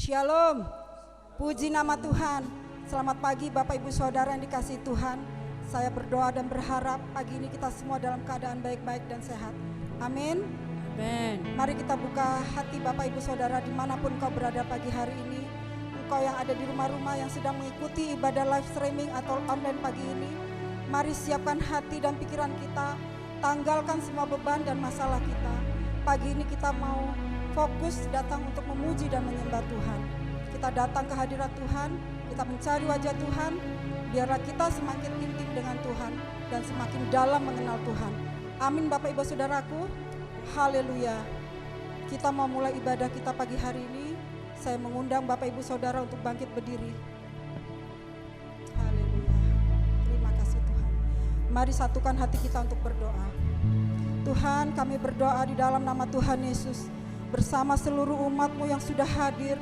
Shalom, puji nama Tuhan. Selamat pagi Bapak Ibu Saudara yang dikasihi Tuhan. Saya berdoa dan berharap pagi ini kita semua dalam keadaan baik-baik dan sehat. Amin. Amin. Mari kita buka hati Bapak Ibu Saudara dimanapun kau berada pagi hari ini. Engkau yang ada di rumah-rumah yang sedang mengikuti ibadah live streaming atau online pagi ini. Mari siapkan hati dan pikiran kita. Tanggalkan semua beban dan masalah kita. Pagi ini kita mau fokus datang untuk memuji dan menyembah Tuhan. Kita datang ke hadirat Tuhan, kita mencari wajah Tuhan, biarlah kita semakin intim dengan Tuhan dan semakin dalam mengenal Tuhan. Amin Bapak Ibu Saudaraku, haleluya. Kita mau mulai ibadah kita pagi hari ini. Saya mengundang Bapak Ibu Saudara untuk bangkit berdiri. Haleluya, terima kasih Tuhan. Mari satukan hati kita untuk berdoa. Tuhan, kami berdoa di dalam nama Tuhan Yesus bersama seluruh umat-Mu yang sudah hadir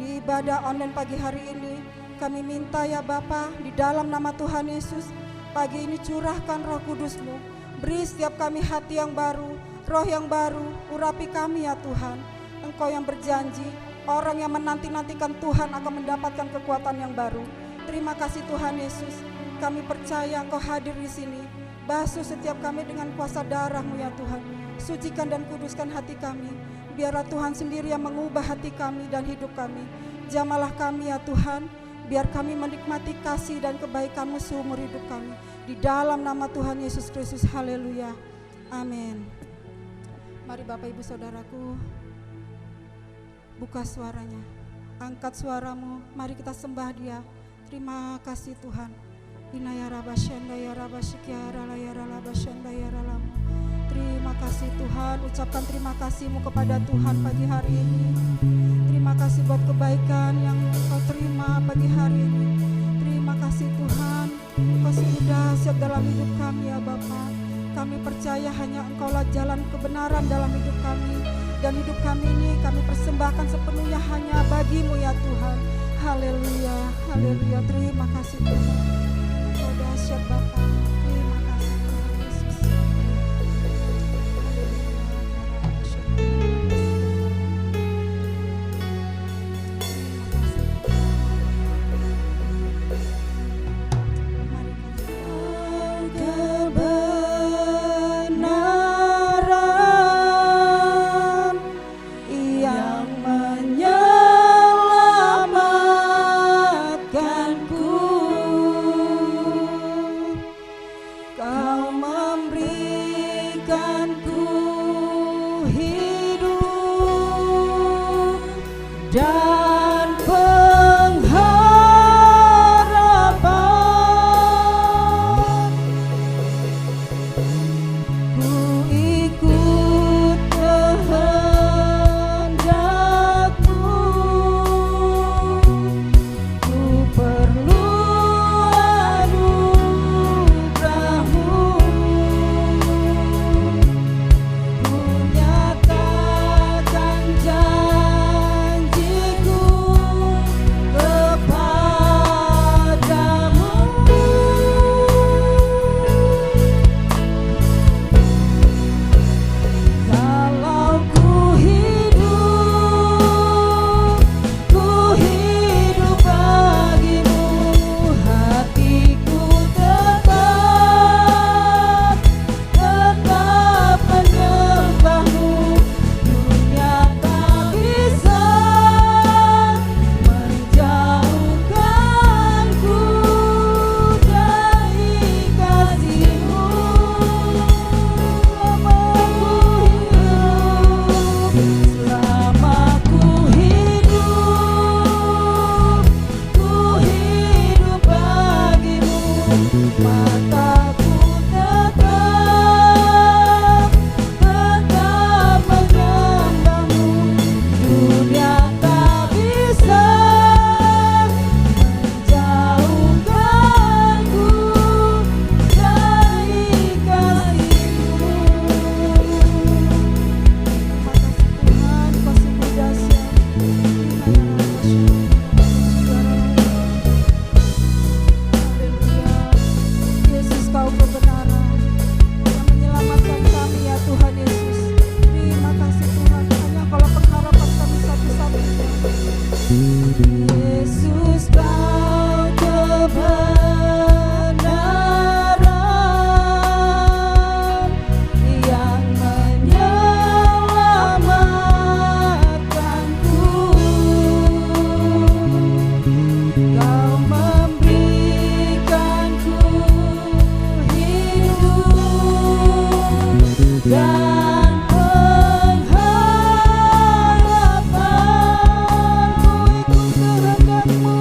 di ibadah online pagi hari ini. Kami minta ya Bapa, di dalam nama Tuhan Yesus, pagi ini curahkan Roh Kudus-Mu. Beri setiap kami hati yang baru, roh yang baru, urapi kami ya Tuhan. Engkau yang berjanji, orang yang menanti-nantikan Tuhan akan mendapatkan kekuatan yang baru. Terima kasih Tuhan Yesus, kami percaya Engkau hadir di sini. Basuh setiap kami dengan kuasa darah-Mu ya Tuhan. Sucikan dan kuduskan hati kami. Biarlah Tuhan sendiri yang mengubah hati kami dan hidup kami. Jamalah kami ya Tuhan. Biar kami menikmati kasih dan kebaikan-Mu seumur hidup kami. Di dalam nama Tuhan Yesus Kristus. Haleluya. Amin. Mari Bapak Ibu Saudaraku, buka suaranya. Angkat suaramu. Mari kita sembah Dia. Terima kasih Tuhan. Inaya rabashanda ya rabashikyara la ya rabashanda ya ralam. Terima kasih Tuhan, ucapkan terima kasih-Mu kepada Tuhan pagi hari ini. Terima kasih buat kebaikan yang Engkau terima pagi hari ini. Terima kasih Tuhan, Engkau sungguh dahsyat dalam hidup kami ya Bapa. Kami percaya hanya Engkaulah jalan kebenaran dalam hidup kami. Dan hidup kami ini kami persembahkan sepenuhnya hanya bagi-Mu ya Tuhan. Haleluya, haleluya, terima kasih Tuhan. Engkau dahsyat Bapa, terima kasih Tuhan Yesus. dan pengharapan. Ku ikut kehendak-Mu,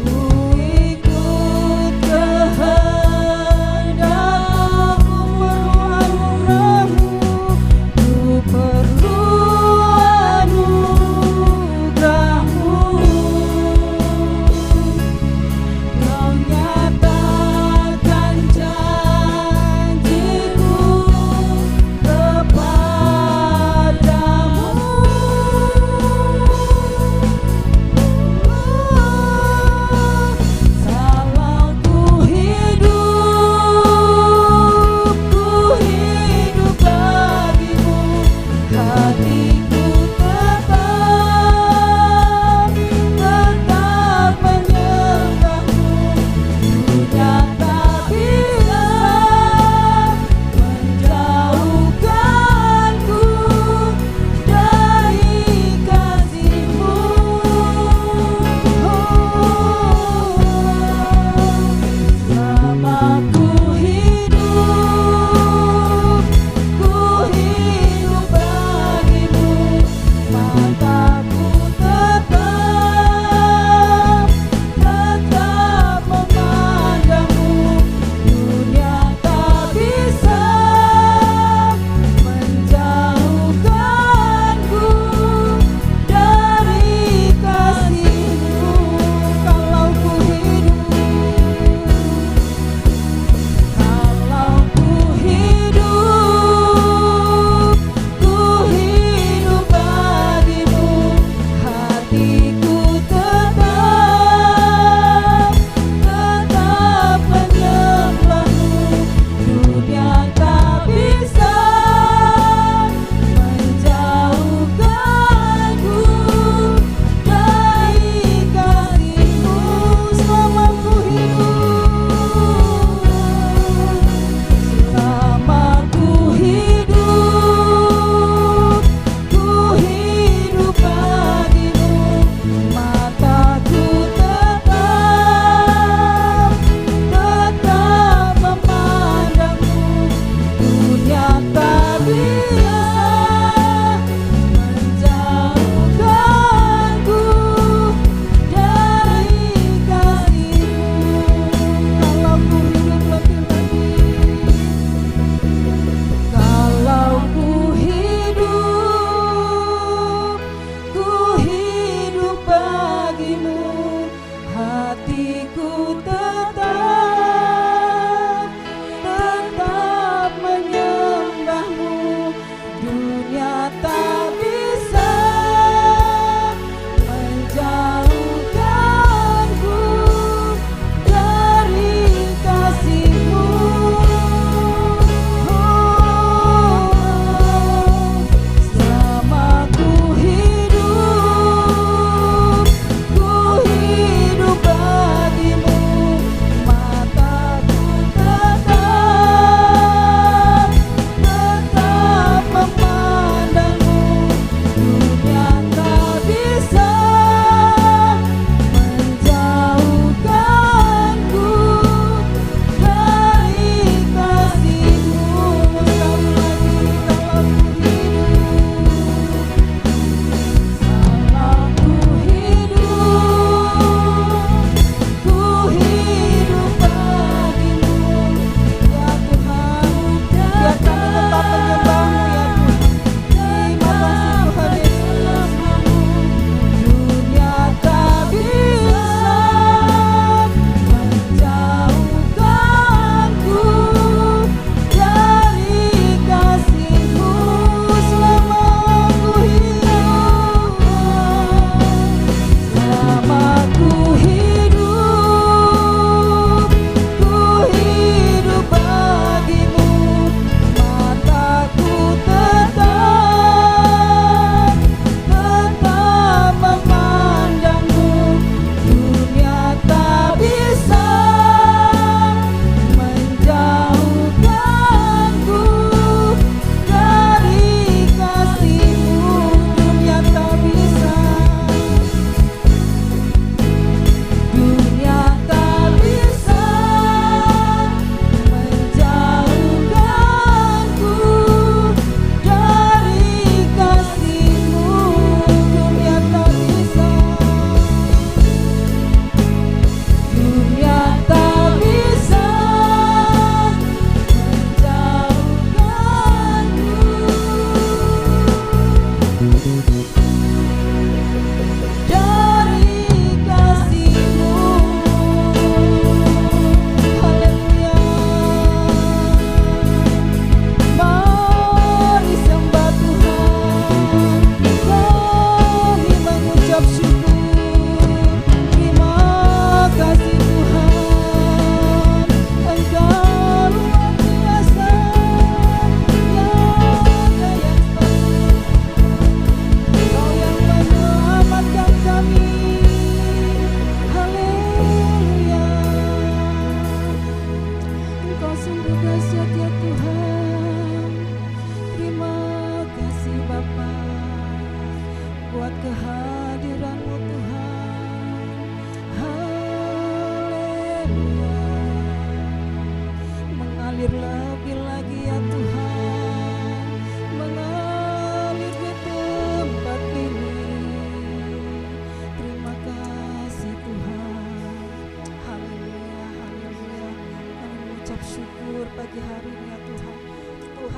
ku ikut kehendak-Mu. Ku perlu anugerah-Mu, Kau nyatakan janji-Mu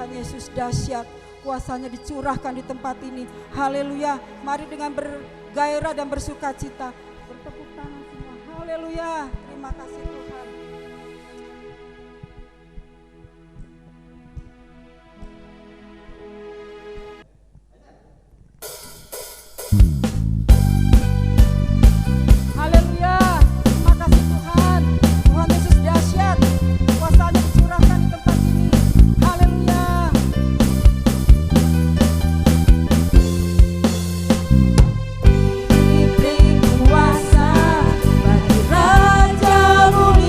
Tuhan Yesus dahsyat. Kuasanya dicurahkan di tempat ini. Haleluya. Mari dengan bergairah dan bersuka cita. Bertepuk tangan semua. Haleluya. Terima kasih Tuhan. Haleluya. Terima kasih Tuhan. Tuhan Yesus dahsyat. Kuasanya dicurahkan di tempat ini. Haleluya. Diberi kuasa bagi raja mulia.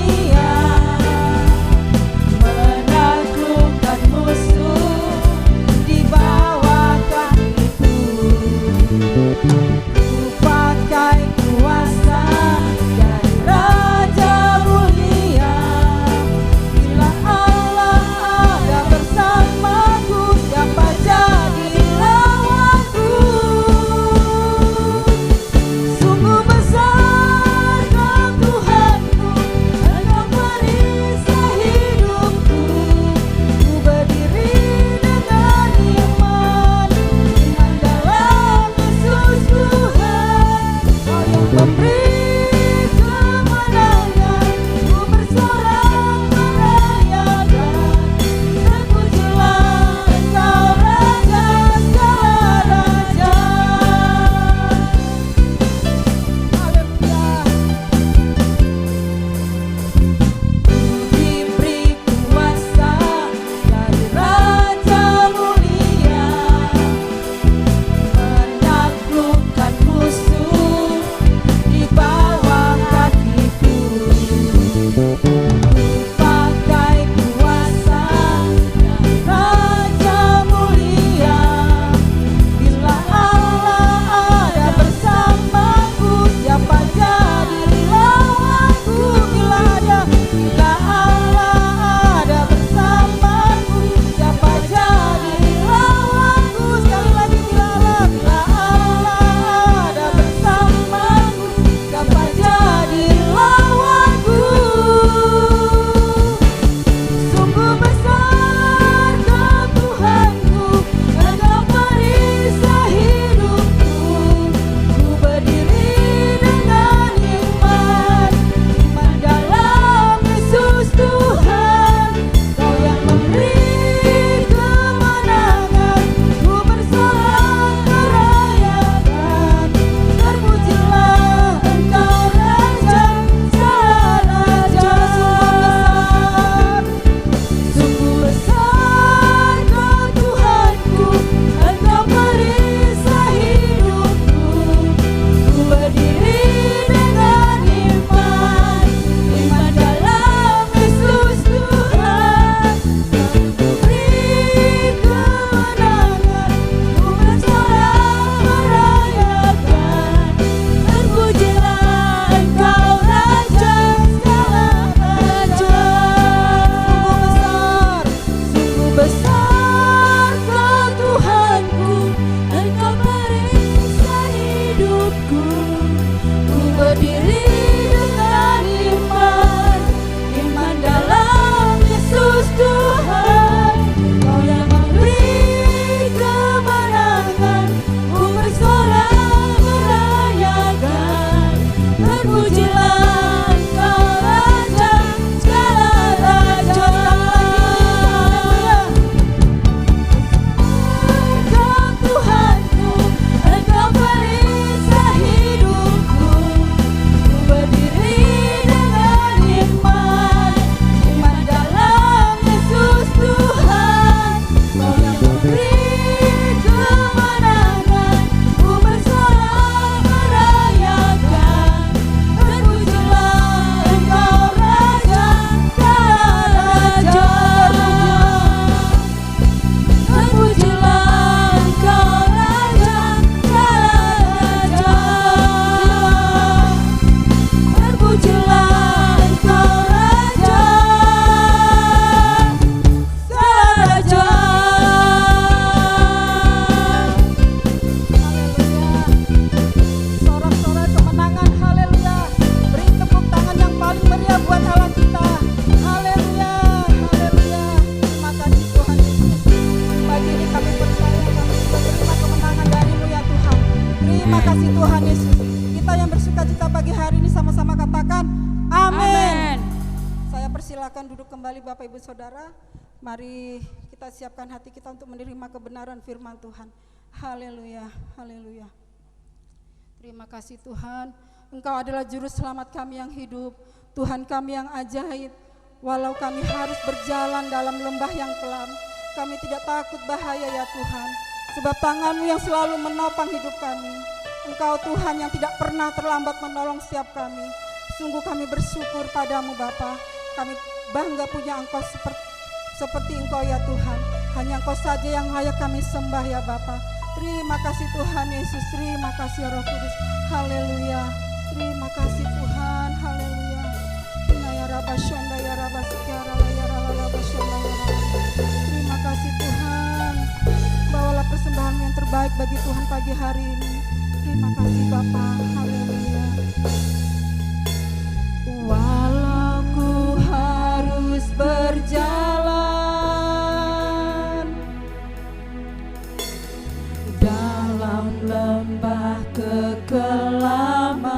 kasih Tuhan Yesus. Kita yang bersuka cita pagi hari ini sama-sama katakan amin. Saya persilakan duduk kembali Bapak Ibu Saudara. Mari kita siapkan hati kita untuk menerima kebenaran firman Tuhan. Haleluya, haleluya. Terima kasih Tuhan. Engkau adalah juru selamat kami yang hidup, Tuhan kami yang ajaib. Walau kami harus berjalan dalam lembah yang kelam, kami tidak takut bahaya ya Tuhan, sebab tangan-Mu yang selalu menopang hidup kami. Engkau Tuhan yang tidak pernah terlambat menolong setiap kami. Sungguh kami bersyukur padamu Bapa. Kami bangga punya Engkau seperti Engkau ya Tuhan. Hanya Engkau saja yang layak kami sembah ya Bapa. Terima kasih Tuhan Yesus, terima kasih Roh Kudus. Haleluya. Terima kasih Tuhan. Haleluya. Terima kasih Tuhan. Bawalah persembahan yang terbaik bagi Tuhan pagi hari ini. Terima kasih Bapa. Haleluya. Walau ku harus berjalan dalam lembah kekelaman,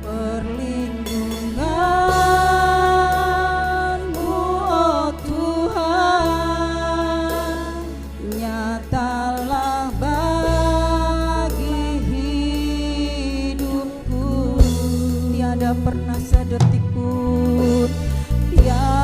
perlindungan-Mu oh Tuhan nyatalah bagi hidupku. Tiada pernah sedetik pun, tiada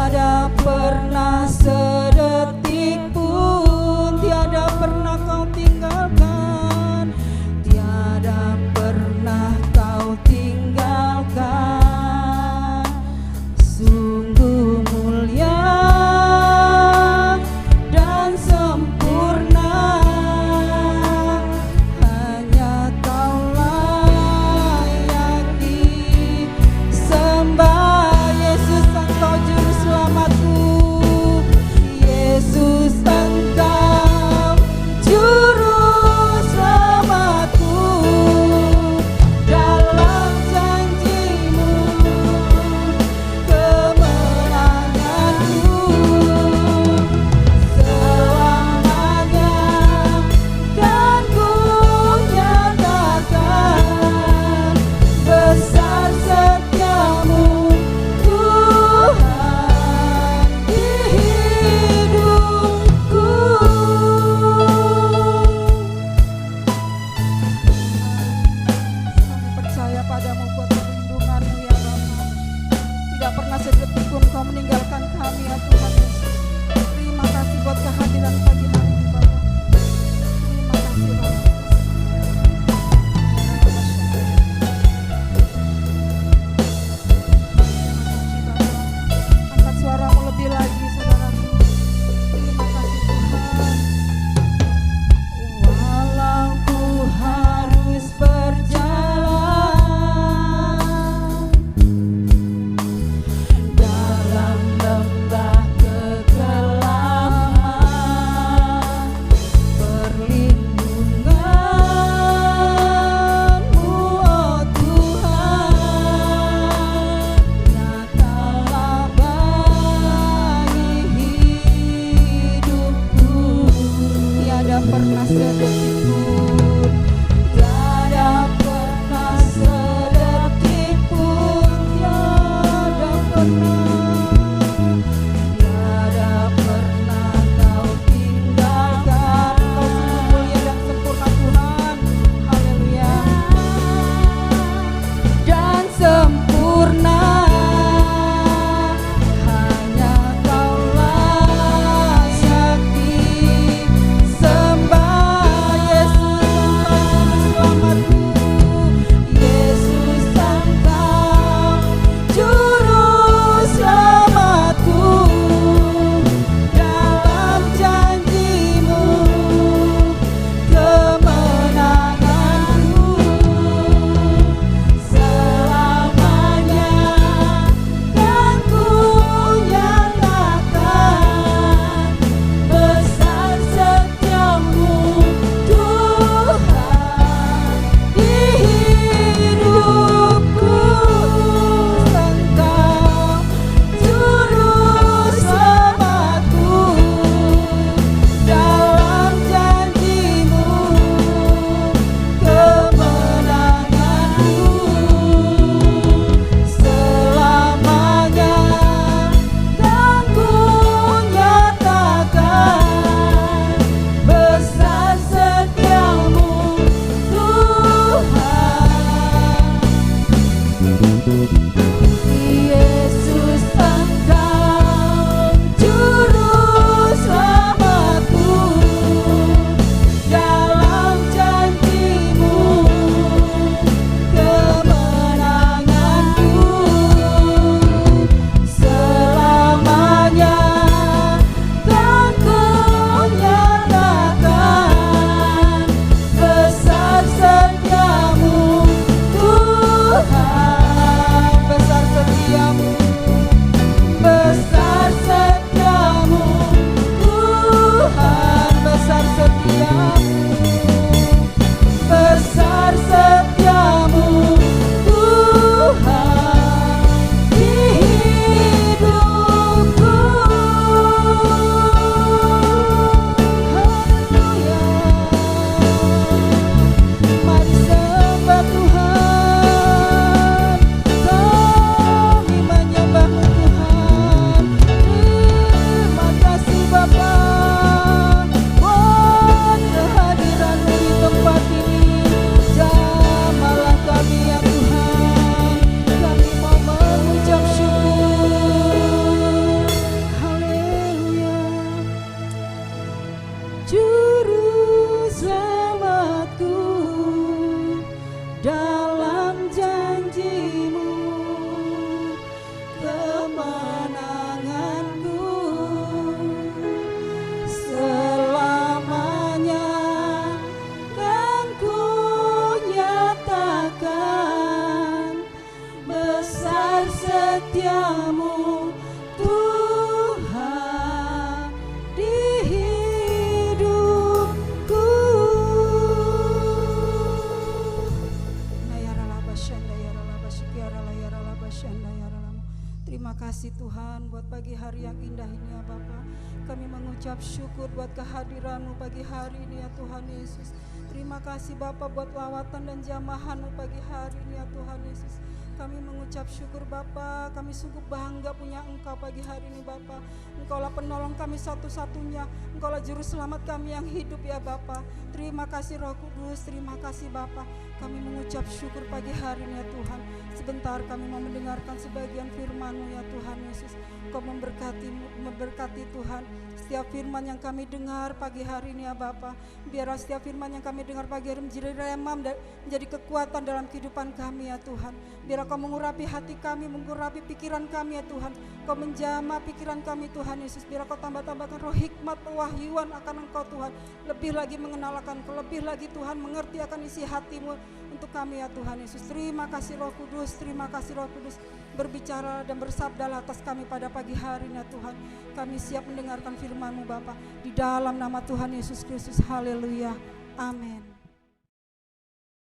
mengucap syukur buat kehadiran-Mu pagi hari ini ya Tuhan Yesus. Terima kasih Bapa buat lawatan dan jamahan-Mu pagi hari ini ya Tuhan Yesus. Kami mengucap syukur Bapa, kami sungguh bangga punya Engkau pagi hari ini Bapa. Engkaulah penolong kami satu-satunya, Engkaulah juru selamat kami yang hidup ya Bapa. Terima kasih Roh Kudus, terima kasih Bapa. Kami mengucap syukur pagi hari ini ya Tuhan. Sebentar kami mau mendengarkan sebagian firman-Mu ya Tuhan Yesus. Engkau memberkati Tuhan setiap firman yang kami dengar pagi hari ini ya Bapa. Biar setiap firman yang kami dengar pagi hari ini menjadi remam dan menjadi kekuatan dalam kehidupan kami ya Tuhan. Biar Kau mengurapi hati kami, mengurapi pikiran kami ya Tuhan. Kau menjamah pikiran kami Tuhan Yesus. Biar Kau tambah-tambahkan roh hikmat, pewahyuan akan Engkau Tuhan. Lebih lagi mengenal akan Kau, lebih lagi Tuhan mengerti akan isi hati-Mu untuk kami ya Tuhan Yesus. Terima kasih Roh Kudus, terima kasih Roh Kudus. Berbicara dan bersabdalah atas kami pada pagi hari ini ya Tuhan. Kami siap mendengarkan firman-Mu Bapa. Di dalam nama Tuhan Yesus Kristus, haleluya, amin.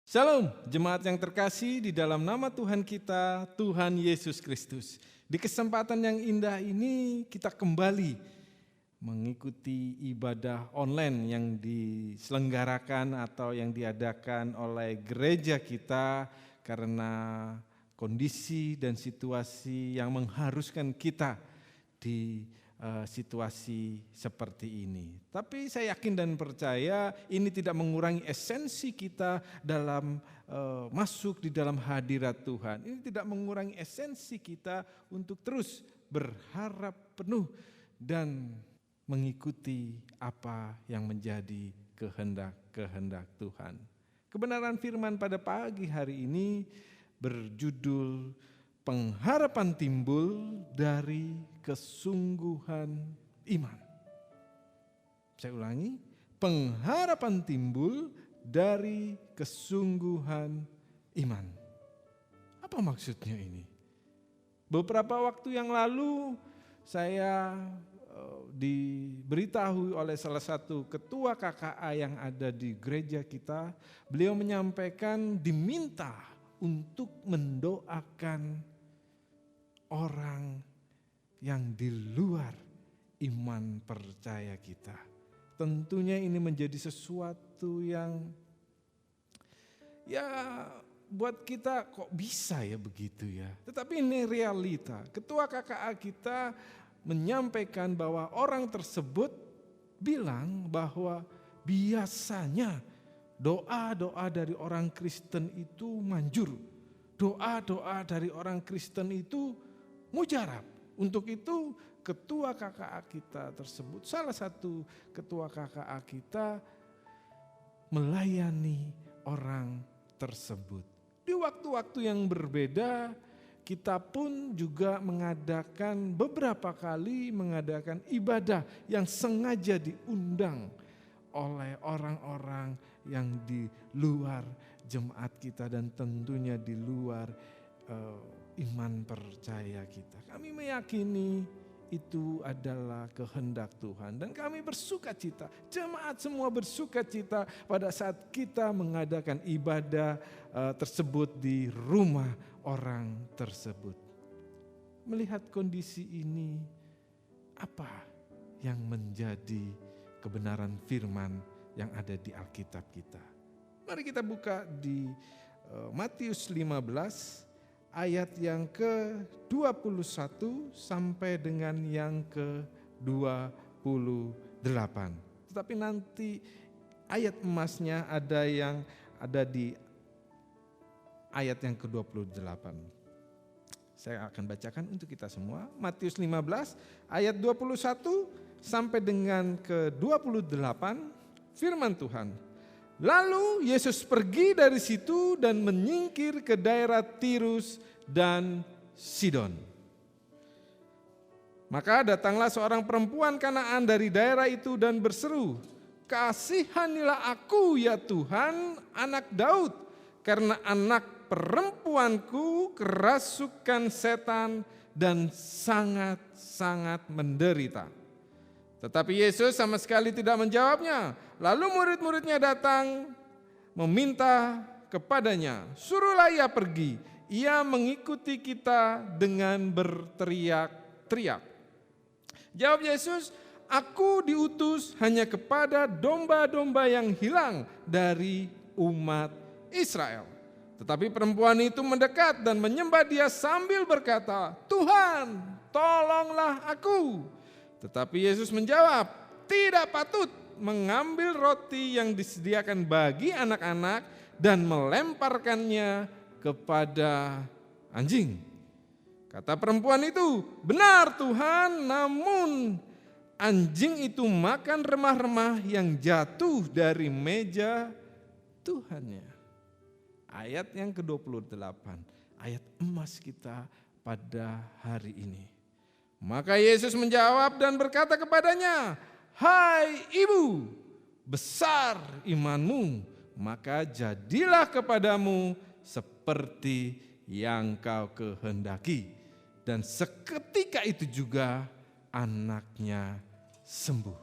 Shalom, jemaat yang terkasih di dalam nama Tuhan kita, Tuhan Yesus Kristus. Di kesempatan yang indah ini kita kembali mengikuti ibadah online yang diselenggarakan atau yang diadakan oleh gereja kita karena kondisi dan situasi yang mengharuskan kita di situasi seperti ini. Tapi saya yakin dan percaya ini tidak mengurangi esensi kita dalam masuk di dalam hadirat Tuhan. Ini tidak mengurangi esensi kita untuk terus berharap penuh dan mengikuti apa yang menjadi kehendak Tuhan. Kebenaran firman pada pagi hari ini berjudul pengharapan timbul dari kesungguhan iman. Saya ulangi, pengharapan timbul dari kesungguhan iman. Apa maksudnya ini? Beberapa waktu yang lalu saya diberitahu oleh salah satu ketua KKA yang ada di gereja kita. Beliau menyampaikan diminta untuk mendoakan orang yang di luar iman percaya kita. Tentunya ini menjadi sesuatu yang buat kita kok bisa ya begitu ya. Tetapi ini realita. Ketua KKA kita menyampaikan bahwa orang tersebut bilang bahwa biasanya doa-doa dari orang Kristen itu manjur. Doa-doa dari orang Kristen itu mujarab. Untuk itu ketua KKA kita tersebut, salah satu ketua KKA kita melayani orang tersebut. Di waktu-waktu yang berbeda, kita pun juga beberapa kali mengadakan ibadah yang sengaja diundang oleh orang-orang yang di luar jemaat kita dan tentunya di luar iman percaya kita. Kami meyakini itu adalah kehendak Tuhan dan kami bersuka cita, jemaat semua bersuka cita pada saat kita mengadakan ibadah tersebut di rumah orang tersebut. Melihat kondisi ini, apa yang menjadi kebenaran firman yang ada di Alkitab kita? Mari kita buka di Matius 15 ayat yang ke-21 sampai dengan yang ke-28. Tetapi nanti ayat emasnya ada di ayat yang ke-28. Saya akan bacakan untuk kita semua. Matius 15 ayat 21 sampai dengan ke-28, firman Tuhan. Lalu Yesus pergi dari situ dan menyingkir ke daerah Tirus dan Sidon. Maka datanglah seorang perempuan Kanaan dari daerah itu dan berseru, "Kasihanilah aku ya Tuhan, anak Daud, karena anak perempuanku kerasukan setan dan sangat-sangat menderita." Tetapi Yesus sama sekali tidak menjawabnya. Lalu murid-muridnya datang meminta kepadanya, "Suruhlah ia pergi, ia mengikuti kita dengan berteriak-teriak." Jawab Yesus, Aku diutus hanya kepada domba-domba yang hilang dari umat Israel. Tetapi perempuan itu mendekat dan menyembah dia sambil berkata, Tuhan, tolonglah aku. Tetapi Yesus menjawab, tidak patut mengambil roti yang disediakan bagi anak-anak dan melemparkannya kepada anjing. Kata perempuan itu, benar Tuhan, namun anjing itu makan remah-remah yang jatuh dari meja Tuhannya. Ayat yang ke-28, ayat emas kita pada hari ini. Maka Yesus menjawab dan berkata kepadanya, hai ibu, besar imanmu, maka jadilah kepadamu seperti yang kau kehendaki. Dan seketika itu juga anaknya sembuh.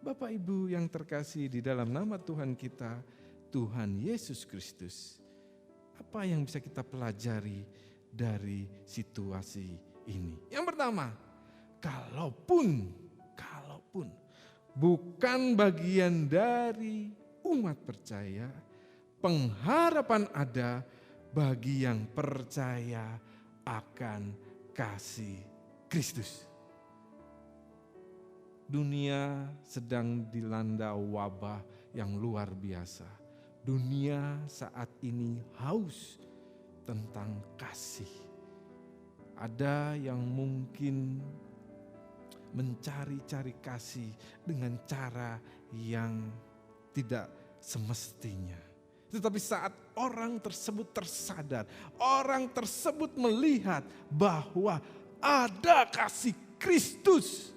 Bapak Ibu yang terkasih di dalam nama Tuhan kita, Tuhan Yesus Kristus. Apa yang bisa kita pelajari dari situasi ini? Yang pertama, kalaupun bukan bagian dari umat percaya, pengharapan ada bagi yang percaya akan kasih Kristus. Dunia sedang dilanda wabah yang luar biasa. Dunia saat ini haus tentang kasih. Ada yang mungkin mencari-cari kasih dengan cara yang tidak semestinya. Tetapi saat orang tersebut tersadar, orang tersebut melihat bahwa ada kasih Kristus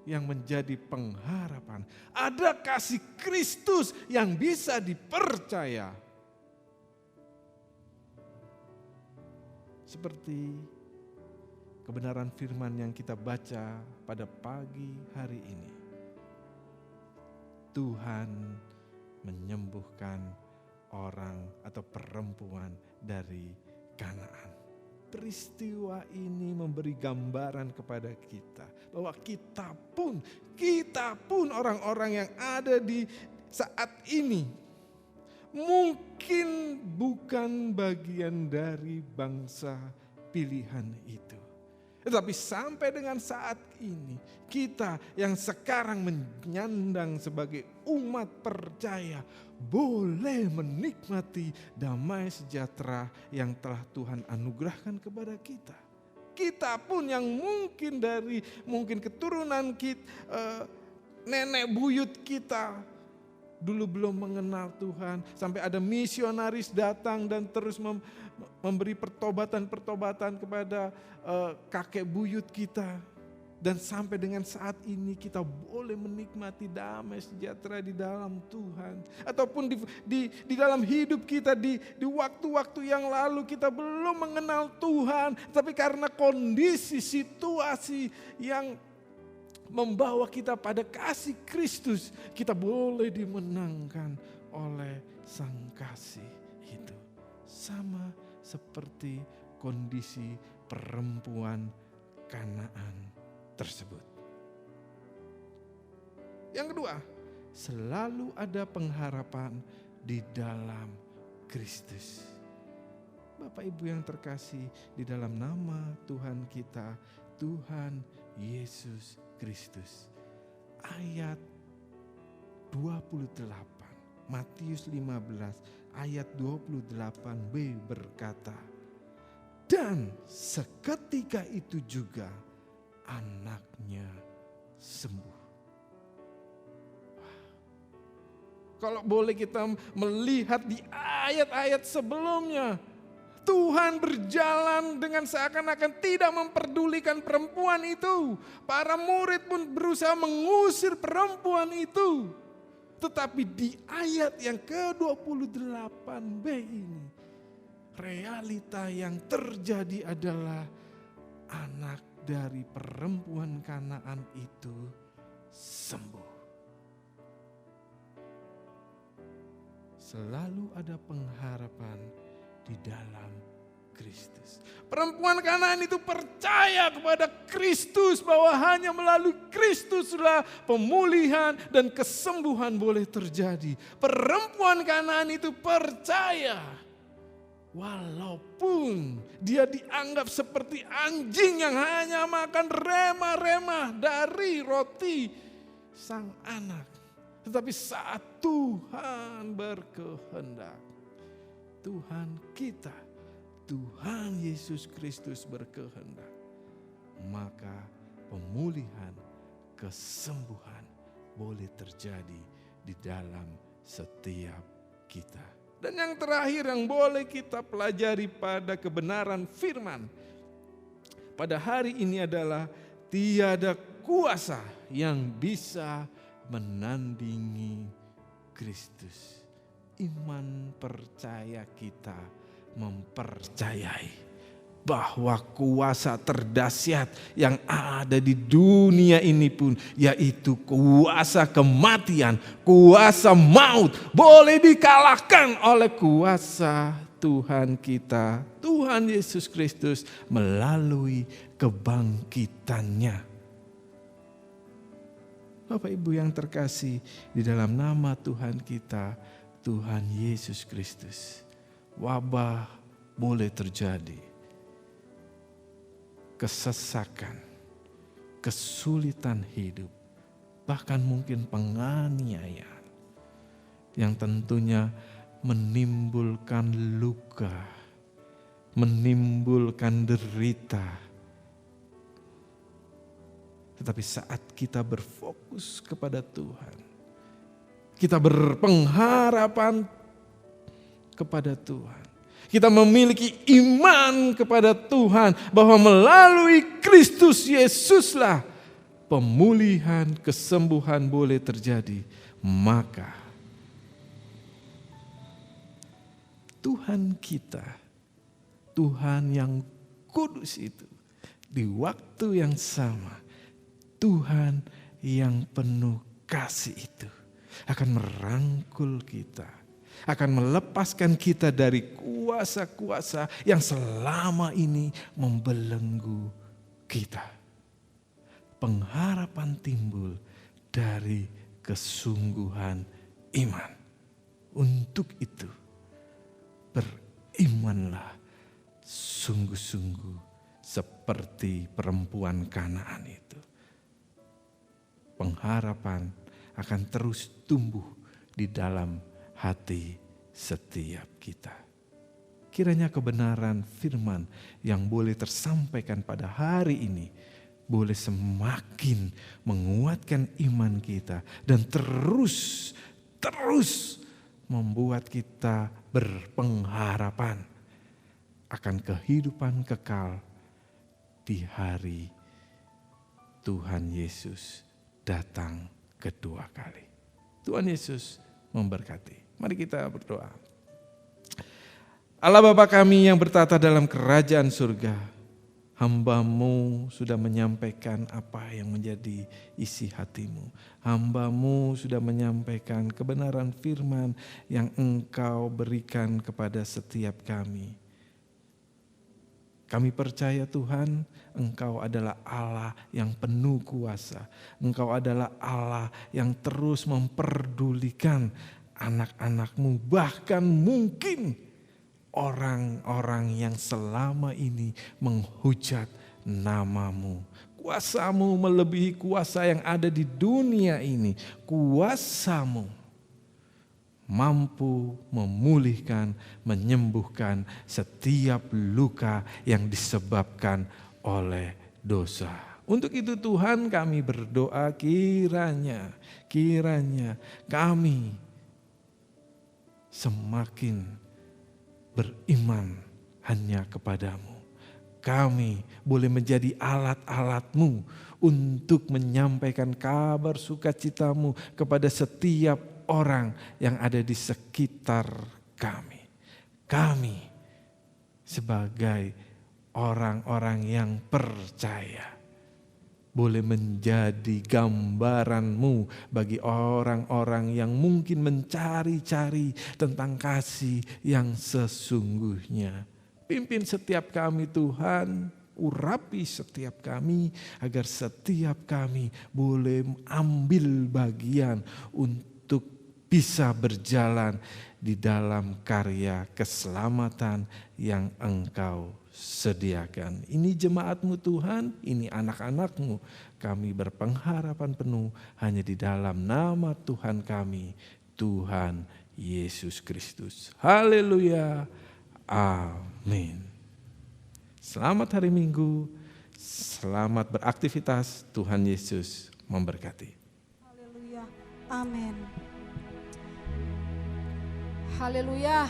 yang menjadi pengharapan. Ada kasih Kristus yang bisa dipercaya. Seperti kebenaran firman yang kita baca pada pagi hari ini. Tuhan menyembuhkan orang atau perempuan dari Kanaan. Peristiwa ini memberi gambaran kepada kita bahwa kita pun orang-orang yang ada di saat ini mungkin bukan bagian dari bangsa pilihan itu. Tetapi sampai dengan saat ini kita yang sekarang menyandang sebagai umat percaya boleh menikmati damai sejahtera yang telah Tuhan anugerahkan kepada kita. Kita pun yang mungkin keturunan kita, nenek buyut kita dulu belum mengenal Tuhan, sampai ada misionaris datang dan terus memberi pertobatan kepada kakek buyut kita. Dan sampai dengan saat ini kita boleh menikmati damai sejahtera di dalam Tuhan. Ataupun di dalam hidup kita di waktu-waktu yang lalu kita belum mengenal Tuhan. Tapi karena kondisi situasi yang membawa kita pada kasih Kristus, kita boleh dimenangkan oleh Sang Kasih itu. Sama seperti kondisi perempuan Kanaan tersebut. Yang kedua, selalu ada pengharapan di dalam Kristus. Bapak Ibu yang terkasih, di dalam nama Tuhan kita, Tuhan Yesus Kristus. Ayat 28, Matius 15 ayat 28b berkata, dan seketika itu juga anaknya sembuh. Kalau boleh kita melihat di ayat-ayat sebelumnya, Tuhan berjalan dengan seakan-akan tidak memperdulikan perempuan itu. Para murid pun berusaha mengusir perempuan itu. Tetapi di ayat yang ke-28b ini, realita yang terjadi adalah anak dari perempuan Kanaan itu sembuh. Selalu ada pengharapan di dalam Kristus. Perempuan Kanaan itu percaya kepada Kristus bahwa hanya melalui Kristuslah pemulihan dan kesembuhan boleh terjadi. Perempuan Kanaan itu percaya walaupun dia dianggap seperti anjing yang hanya makan remah-remah dari roti sang anak. Tetapi saat Tuhan berkehendak, Tuhan kita, Tuhan Yesus Kristus berkehendak, maka pemulihan, kesembuhan boleh terjadi di dalam setiap kita. Dan yang terakhir yang boleh kita pelajari pada kebenaran firman pada hari ini adalah tiada kuasa yang bisa menandingi Kristus. Iman percaya kita mempercayai bahwa kuasa terdahsyat yang ada di dunia ini pun, yaitu kuasa kematian, kuasa maut, boleh dikalahkan oleh kuasa Tuhan kita, Tuhan Yesus Kristus melalui kebangkitannya. Bapak Ibu yang terkasih, di dalam nama Tuhan kita, Tuhan Yesus Kristus, wabah boleh terjadi, kesesakan, kesulitan hidup, bahkan mungkin penganiayaan yang tentunya menimbulkan luka, menimbulkan derita. Tetapi saat kita berfokus kepada Tuhan, kita berpengharapan kepada Tuhan, kita memiliki iman kepada Tuhan bahwa melalui Kristus Yesuslah pemulihan, kesembuhan boleh terjadi. Maka Tuhan kita, Tuhan yang kudus itu, di waktu yang sama, Tuhan yang penuh kasih itu akan merangkul kita, akan melepaskan kita dari kuasa-kuasa yang selama ini membelenggu kita. Pengharapan timbul dari kesungguhan iman. Untuk itu, berimanlah sungguh-sungguh seperti perempuan Kanaan itu. Pengharapan akan terus tumbuh di dalam hati setiap kita. Kiranya kebenaran firman yang boleh tersampaikan pada hari ini boleh semakin menguatkan iman kita dan terus membuat kita berpengharapan akan kehidupan kekal di hari Tuhan Yesus datang kedua kali. Tuhan Yesus memberkati. Mari kita berdoa. Allah Bapa kami yang bertata dalam kerajaan surga, hamba-Mu sudah menyampaikan apa yang menjadi isi hati-Mu. Hamba-Mu sudah menyampaikan kebenaran firman yang Engkau berikan kepada setiap kami. Kami percaya Tuhan, Engkau adalah Allah yang penuh kuasa. Engkau adalah Allah yang terus memperdulikan anak-anak-Mu, bahkan mungkin orang-orang yang selama ini menghujat nama-Mu. Kuasa-Mu melebihi kuasa yang ada di dunia ini. Kuasa-Mu mampu memulihkan, menyembuhkan setiap luka yang disebabkan oleh dosa. Untuk itu Tuhan kami berdoa kiranya kami semakin beriman hanya kepadamu. Kami boleh menjadi alat-alat-Mu untuk menyampaikan kabar sukacita-Mu kepada setiap orang yang ada di sekitar kami. Kami sebagai orang-orang yang percaya boleh menjadi gambaran-Mu bagi orang-orang yang mungkin mencari-cari tentang kasih yang sesungguhnya. pimpin setiap kami Tuhan. Urapi setiap kami agar setiap kami boleh ambil bagian untuk bisa berjalan di dalam karya keselamatan yang Engkau sediakan. Ini jemaat-Mu Tuhan, ini anak-anak-Mu. Kami berpengharapan penuh hanya di dalam nama Tuhan kami, Tuhan Yesus Kristus. Haleluya. Amin. Selamat hari Minggu, selamat beraktivitas, Tuhan Yesus memberkati. Haleluya. Amin. Haleluya.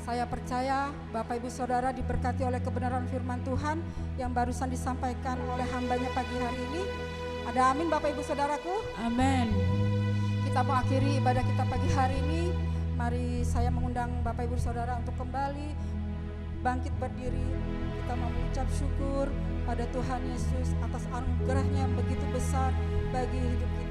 Saya percaya Bapak Ibu Saudara diberkati oleh kebenaran firman Tuhan yang barusan disampaikan oleh hambanya pagi hari ini. Ada amin Bapak Ibu Saudaraku? Amin. Kita mau akhiri ibadah kita pagi hari ini. Mari saya mengundang Bapak Ibu Saudara untuk kembali bangkit berdiri. Kita mau mengucap syukur pada Tuhan Yesus atas anugerahnya yang begitu besar bagi hidup kita.